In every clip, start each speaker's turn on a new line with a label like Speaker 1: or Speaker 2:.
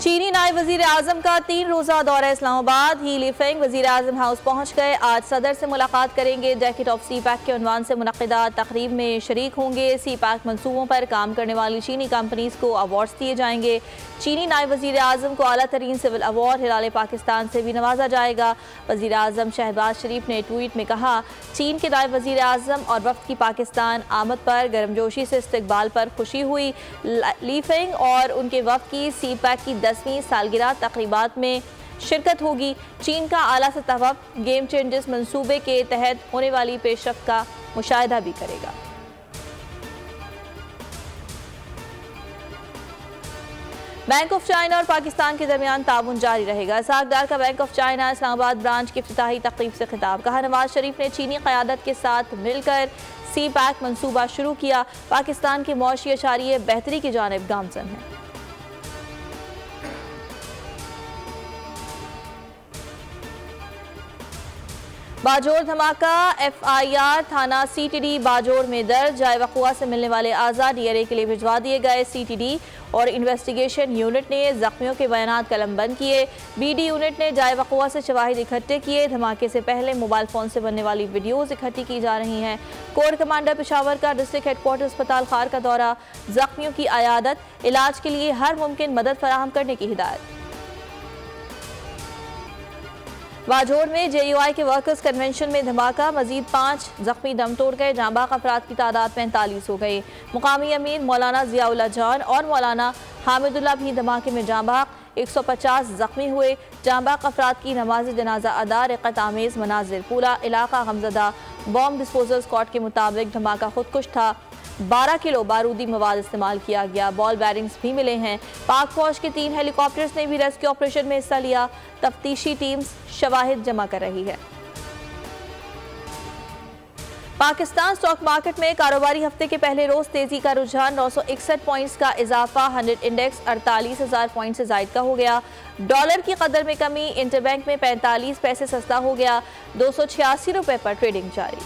Speaker 1: चीनी नायब वजीर आजम का 3 रोज़ा दौरा इस्लामाबाद। ही लीफेंग वजीर आजम हाउस पहुँच गए। आज सदर से मुलाकात करेंगे। जैकेट ऑफ सी पैक के उन्वान से मुनक़िदा तकरीब में शरीक होंगे। सी पैक मनसूबों पर काम करने वाली चीनी कंपनीज़ को अवार्ड्स दिए जाएंगे। चीनी नायब वजीर आजम को आला तरीन सिविल अवार्ड हिलाल पाकिस्तान से भी नवाजा जाएगा। वजीर आजम शहबाज शरीफ ने ट्वीट में कहा, चीन के नायब वजीर आजम और वफ्द की पाकिस्तान आमद पर गर्मजोशी से इस्तकबाल पर खुशी हुई। लीफेंग और उनके वफ्द की सी पैक की 10वीं सालगिरह तकरीबात में शिरकत होगी। चीन का आला सतह वफ्द गेम चेंजर्स मंसूबे के तहत होने वाली पेशरफ्त का मुशाहिदा भी करेगा। बैंक ऑफ चाइना और पाकिस्तान के दरमियान ताउन जारी रहेगा। सागदार का bank of China Islamabad branch की इफ्तिताही तकरीब से खिताब। कहा, नवाज शरीफ ने चीनी क़यादत के साथ मिलकर सी पैक मनसूबा शुरू किया। पाकिस्तान के मौशी अशारिये बेहतरी की जानिब गामजन है। बाजोर धमाका। FIR थाना CTD बाजोर में दर्ज। जाए वक़ुआ से मिलने वाले आज़ाद DRA के लिए भिजवा दिए गए। CTD और इन्वेस्टिगेशन यूनिट ने जख्मियों के बयानात कलमबंद किए। BD यूनिट ने जाए वक़ुआ से शवाहिद इकट्ठे किए। धमाके से पहले मोबाइल फ़ोन से बनने वाली वीडियोज़ इकट्ठी की जा रही हैं। कोर कमांडर पेशावर का डिस्ट्रिक्ट हेडक्वार्टर अस्पताल खार का दौरा। जख्मियों की अयादत, इलाज के लिए हर मुमकिन मदद फराहम करने की हिदायत। बाजोर में JUI के वर्कर्स कन्वेंशन में धमाका। मजीद 5 जख्मी दम तोड़ गए। जांबाक अफराद की तादाद 45 हो गई। मुकामी अमीर मौलाना जियाउल्लाह जान और मौलाना हामिदुल्लाह भी धमाके में जांबाक। 150 जख्मी हुए। जांबाक अफराद की नमाज जनाजा अदा। रिक़त आमेज़ मनाजिर। पूरा इलाका गमज़दा। बॉम्ब डिस्पोजल स्क्वाड के मुताबिक धमाका खुदकुश था। 12 किलो बारूदी मवाद इस्तेमाल किया गया। बॉल बैरिंग्स भी मिले हैं। पाक फौज के 3 हेलीकॉप्टर्स ने भी रेस्क्यू ऑपरेशन में हिस्सा लिया। तफ्तीशी टीम्स शवाहिद जमा कर रही है। पाकिस्तान स्टॉक मार्केट में कारोबारी हफ्ते के पहले रोज तेजी का रुझान। 961 पॉइंट्स का इजाफा। 100 इंडेक्स 48,000 पॉइंट से जायद का हो गया। डॉलर की कदर में कमी। इंटरबैंक में 45 पैसे सस्ता हो गया। 286 रुपए पर ट्रेडिंग जारी।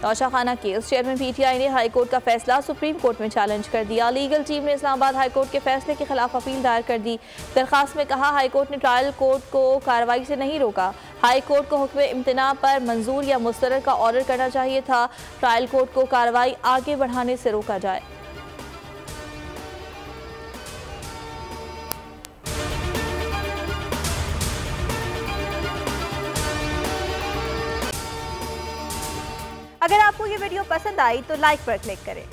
Speaker 1: तौशाखाना केस। चेयरमैन PTI ने हाई कोर्ट का फैसला सुप्रीम कोर्ट में चैलेंज कर दिया। लीगल टीम ने इस्लामाबाद हाई कोर्ट के फैसले के खिलाफ अपील दायर कर दी। दरखास्त में कहा, हाई कोर्ट ने ट्रायल कोर्ट को कार्रवाई से नहीं रोका। हाई कोर्ट को हुक्म इम्तना पर मंजूर या मुस्तरद का ऑर्डर करना चाहिए था। ट्रायल कोर्ट को कार्रवाई आगे बढ़ाने से रोका जाए।
Speaker 2: अगर आपको ये वीडियो पसंद आई तो लाइक पर क्लिक करें।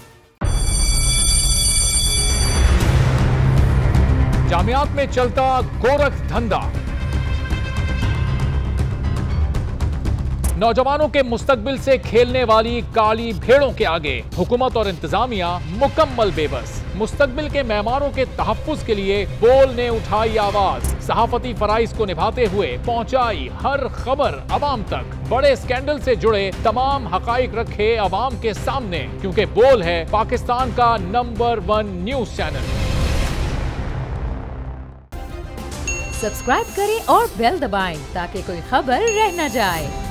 Speaker 3: जामियात में चलता गोरख धंधा। नौजवानों के मुस्तकबिल से खेलने वाली काली भेड़ों के आगे हुकूमत और इंतजामिया मुकम्मल बेबस। मुस्तकबिल के मेहमानों के तहफ्फुज के लिए बोल ने उठाई आवाज। सहाफती फराइज को निभाते हुए पहुंचाई हर खबर अवाम तक। बड़े स्कैंडल से जुड़े तमाम हकाइक रखे अवाम के सामने, क्योंकि बोल है पाकिस्तान का नंबर 1 न्यूज चैनल।
Speaker 4: सब्सक्राइब करें और बेल दबाएं ताकि कोई खबर रह न जाए।